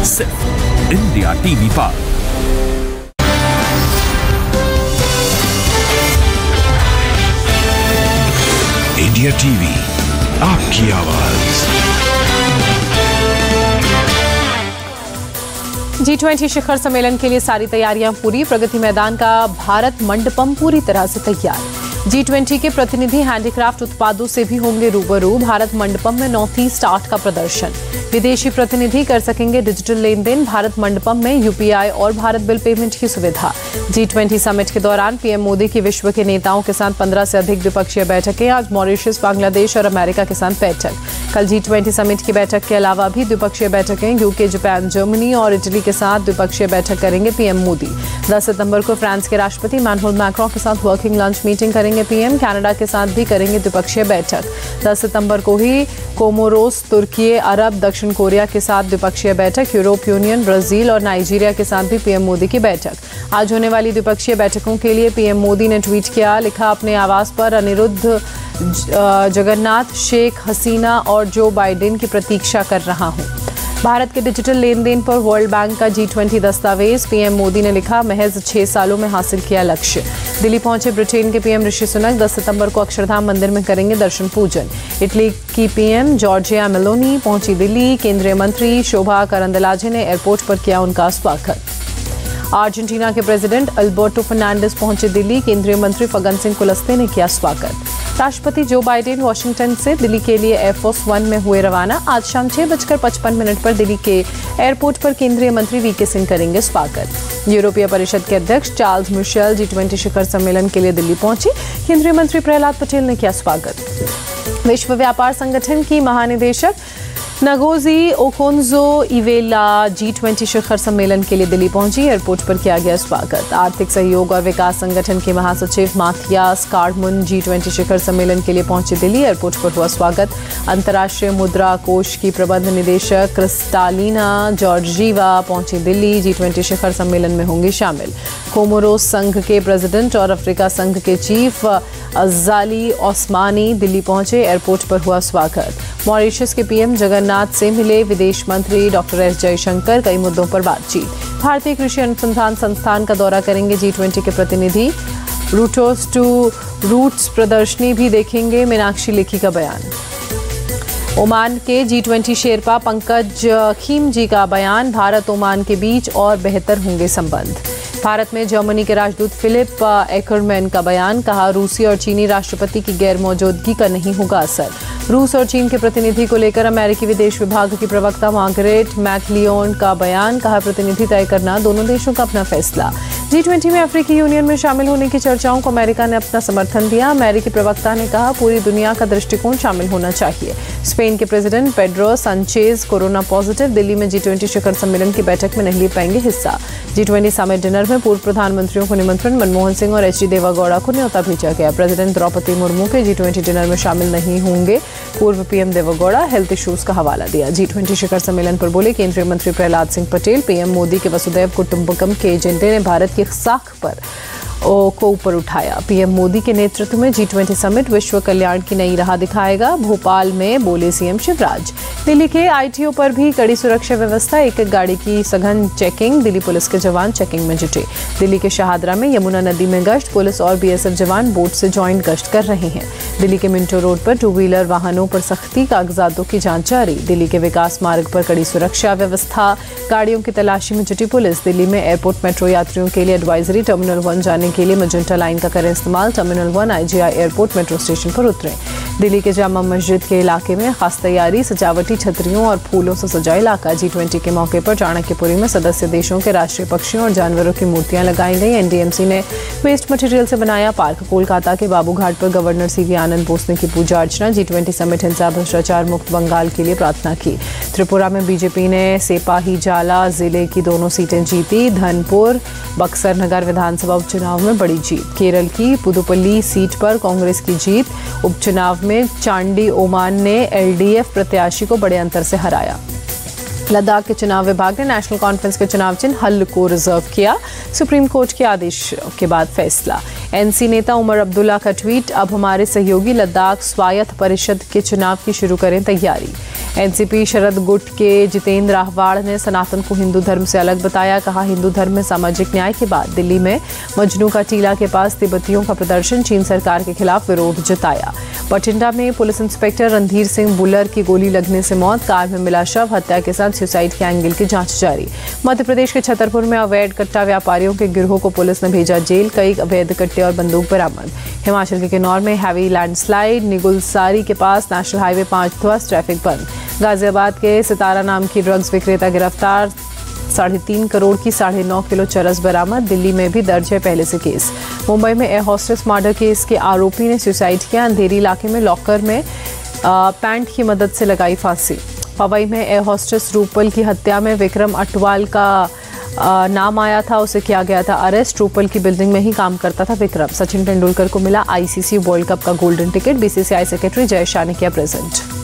सिर्फ India TV पर। India TV, आपकी आवाज। G20 शिखर सम्मेलन के लिए सारी तैयारियां पूरी। प्रगति मैदान का भारत मंडपम पूरी तरह से तैयार। G20 के प्रतिनिधि हैंडीक्राफ्ट उत्पादों से भी होंगे रूबरू। भारत मंडपम में नॉर्थ ईस्ट आर्ट का प्रदर्शन। विदेशी प्रतिनिधि कर सकेंगे डिजिटल लेन देन। भारत मंडपम में UPI और भारत बिल पेमेंट की सुविधा। G20 समिट के दौरान PM मोदी की विश्व के नेताओं के साथ 15 से अधिक द्विपक्षीय बैठकें। आज मॉरिशस, बांग्लादेश और अमेरिका के साथ बैठक। कल G20 समिट की बैठक के अलावा भी द्विपक्षीय बैठकें UK, जापान, जर्मनी और इटली के साथ द्विपक्षीय बैठक करेंगे PM मोदी। 10 सितंबर को फ्रांस के राष्ट्रपति इमैनुअल मैक्रों के साथ वर्किंग लंच मीटिंग करेंगे PM। कनाडा के साथ भी करेंगे द्विपक्षीय बैठक। 10 सितंबर को ही कोमोरोस, तुर्की, अरब, दक्षिण कोरिया के साथ द्विपक्षीय बैठक। यूरोप यूनियन, ब्राजील और नाइजीरिया के साथ भी PM मोदी की बैठक। आज होने वाली द्विपक्षीय बैठकों के लिए PM मोदी ने ट्वीट किया, लिखा अपने आवास पर अनिरुद्ध जगन्नाथ, शेख हसीना और जो बाइडेन की प्रतीक्षा कर रहा हूं। भारत के डिजिटल लेन देन पर वर्ल्ड बैंक का G20 दस्तावेज। PM मोदी ने लिखा, महज 6 सालों में हासिल किया लक्ष्य। दिल्ली पहुंचे ब्रिटेन के PM ऋषि सुनक। 10 सितंबर को अक्षरधाम मंदिर में करेंगे दर्शन पूजन। इटली की PM जॉर्जिया मेलोनी पहुंची दिल्ली। केंद्रीय मंत्री शोभा करंदलाजे ने एयरपोर्ट पर किया उनका स्वागत। अर्जेंटीना के प्रेसिडेंट अल्बर्टो फर्नांडिस पहुंचे दिल्ली। केंद्रीय मंत्री फग्गन सिंह कुलस्ते ने किया स्वागत। राष्ट्रपति जो बाइडेन वाशिंगटन से दिल्ली के लिए एयरफोर्स 1 में हुए रवाना। आज शाम 6:55 पर दिल्ली के एयरपोर्ट पर केंद्रीय मंत्री VK सिंह करेंगे स्वागत। यूरोपीय परिषद के अध्यक्ष चार्ल्स मिशेल G20 शिखर सम्मेलन के लिए दिल्ली पहुंचे। केंद्रीय मंत्री प्रहलाद पटेल ने किया स्वागत। विश्व व्यापार संगठन की महानिदेशक नगोजी ओकोन्जो-इवेला G20 शिखर सम्मेलन के लिए दिल्ली पहुंची। एयरपोर्ट पर किया गया स्वागत। आर्थिक सहयोग और विकास संगठन के महासचिव माथियास कार्डमुन G20 शिखर सम्मेलन के लिए पहुंचे दिल्ली। एयरपोर्ट पर हुआ स्वागत। अंतर्राष्ट्रीय मुद्रा कोष की प्रबंध निदेशक क्रिस्टालिना जॉर्जीवा पहुंची दिल्ली। G20 शिखर सम्मेलन में होंगी शामिल। कोमोरोस संघ के प्रेसिडेंट और अफ्रीका संघ के चीफ अज़ाली ओस्मानी दिल्ली पहुंचे। एयरपोर्ट पर हुआ स्वागत। मॉरिशस के PM जगन्नाथ से मिले विदेश मंत्री डॉक्टर S जयशंकर। कई मुद्दों पर बातचीत। भारतीय कृषि अनुसंधान संस्थान का दौरा करेंगे G20 के प्रतिनिधि। रूटर्स टू रूट्स प्रदर्शनी भी देखेंगे। मीनाक्षी लेखी का बयान। ओमान के G20 शेरपा पंकज खीमजी का बयान, भारत ओमान के बीच और बेहतर होंगे संबंध। भारत में जर्मनी के राजदूत फिलिप एकरमैन का बयान, कहा रूसी और चीनी राष्ट्रपति की गैर मौजूदगी का नहीं होगा असर। रूस और चीन के प्रतिनिधि को लेकर अमेरिकी विदेश विभाग की प्रवक्ता मार्गरेट मैकलियोन का बयान, कहा प्रतिनिधि तय करना दोनों देशों का अपना फैसला। G20 में अफ्रीकी यूनियन में शामिल होने की चर्चाओं को अमेरिका ने अपना समर्थन दिया। अमेरिकी प्रवक्ता ने कहा पूरी दुनिया का दृष्टिकोण शामिल होना चाहिए। स्पेन के president Pedro Sanchez corona positive. Delhi में G20 शिखर सम्मेलन की बैठक में नहीं ले पाएंगे हिस्सा। G20 समिट डिनर में पूर्व प्रधानमंत्रियों को निमंत्रण। मनमोहन सिंह और HD देवागौड़ा को न्योता भेजा गया। प्रेसिडेंट द्रौपदी मुर्मू के G20 डिनर में शामिल नहीं होंगे। पूर्व PM देवागौड़ा हेल्थ इश्यूज का हवाला दिया। G20 शिखर सम्मेलन पर बोले केंद्रीय मंत्री प्रहलाद सिंह पटेल। PM मोदी के वसुधैव कुटुंबकम के एजेंडे ने भारत की साख पर को ऊपर उठाया। PM मोदी के नेतृत्व में G20 समिट विश्व कल्याण की नई राह दिखाएगा। भोपाल में बोले CM शिवराज। दिल्ली के ITO पर भी कड़ी सुरक्षा व्यवस्था। एक गाड़ी की सघन चेकिंग। दिल्ली पुलिस के जवान चेकिंग में जुटे। दिल्ली के शाहदरा में यमुना नदी में गश्त। पुलिस और BSF जवान बोट से ज्वाइंट गश्त कर रहे हैं। दिल्ली के मिंटो रोड पर 2 व्हीलर वाहनों पर सख्ती। कागजातों की जांच जारी। दिल्ली के विकास मार्ग पर कड़ी सुरक्षा व्यवस्था। गाड़ियों की तलाशी में जुटी पुलिस। दिल्ली में एयरपोर्ट मेट्रो यात्रियों के लिए एडवाइजरी। टर्मिनल 1 जाने के लिए मजेंटा लाइन का करें इस्तेमाल। Terminal 1 IGI airport metro station पर उतरे। दिल्ली के जामा मस्जिद के इलाके में खास तैयारी। सजावटी छतरियों और फूलों से सजा इलाका। G20 के मौके पर चाणक्यपुरी में सदस्य देशों के राष्ट्रीय पक्षियों और जानवरों की मूर्तियां लगाई गई। NDMC ने वेस्ट मटेरियल से बनाया पार्क। कोलकाता के बाबूघाट पर गवर्नर CV आनंद बोस ने की पूजा अर्चना। G20 समिट हिंसा भ्रष्टाचार मुक्त बंगाल के लिए प्रार्थना की। त्रिपुरा में BJP ने सेपाहीजाला जिले की दोनों सीटें जीती। धनपुर बक्सर नगर विधानसभा उपचुनाव में बड़ी जीत। केरल की पुदुपल्ली सीट पर कांग्रेस की जीत। उपचुनाव में चांडी ओमान ने LDF प्रत्याशी को बड़े अंतर से हराया। लद्दाख के चुनाव विभाग ने नेशनल कॉन्फ्रेंस के चुनाव चिन्ह हल को रिजर्व किया। सुप्रीम कोर्ट के आदेश के बाद फैसला। NC नेता उमर अब्दुल्ला का ट्वीट, अब हमारे सहयोगी लद्दाख स्वायत्त परिषद के चुनाव की शुरू करें तैयारी। एनसीपी शरद गुट के जितेंद्र आहवाड़ ने सनातन को हिंदू धर्म से अलग बताया। कहा, हिंदू धर्म में सामाजिक न्याय के बाद दिल्ली में मजनू का टीला के पास तिब्बतियों का प्रदर्शन, चीन सरकार के खिलाफ विरोध जताया। बठिंडा में पुलिस इंस्पेक्टर रणधीर सिंह बुलर की गोली लगने से मौत, कार में मिला शव, हत्या के साथ सुसाइड के एंगल की जांच जारी। मध्य प्रदेश के छतरपुर में अवैध कट्टा व्यापारियों के गिरोह को पुलिस ने भेजा जेल, कई अवैध कट्टे और बंदूक बरामद। हिमाचल के किन्नौर में हैवी लैंडस्लाइड, निगुलसारी के पास नेशनल हाईवे 5 ध्वस्त, ट्रैफिक बंद। गाजियाबाद के सितारा नाम की ड्रग्स विक्रेता गिरफ्तार, 3.5 करोड़ की 9.5 किलो चरस बरामद। दिल्ली में भी दर्ज है पहले से केस। मुंबई में एयर होस्टेस मर्डर केस के आरोपी ने सुसाइड किया। अंधेरी इलाके में लॉकर में पैंट की मदद से लगाई फांसी। पवई में एयर होस्टेस रूपल की हत्या में विक्रम अटवाल का नाम आया था, उसे किया गया था अरेस्ट। रूपल की बिल्डिंग में ही काम करता था विक्रम। सचिन तेंदुलकर को मिला आईसीसी वर्ल्ड कप का golden ticket, BCCI secretary Jay Shah ने किया प्रेजेंट।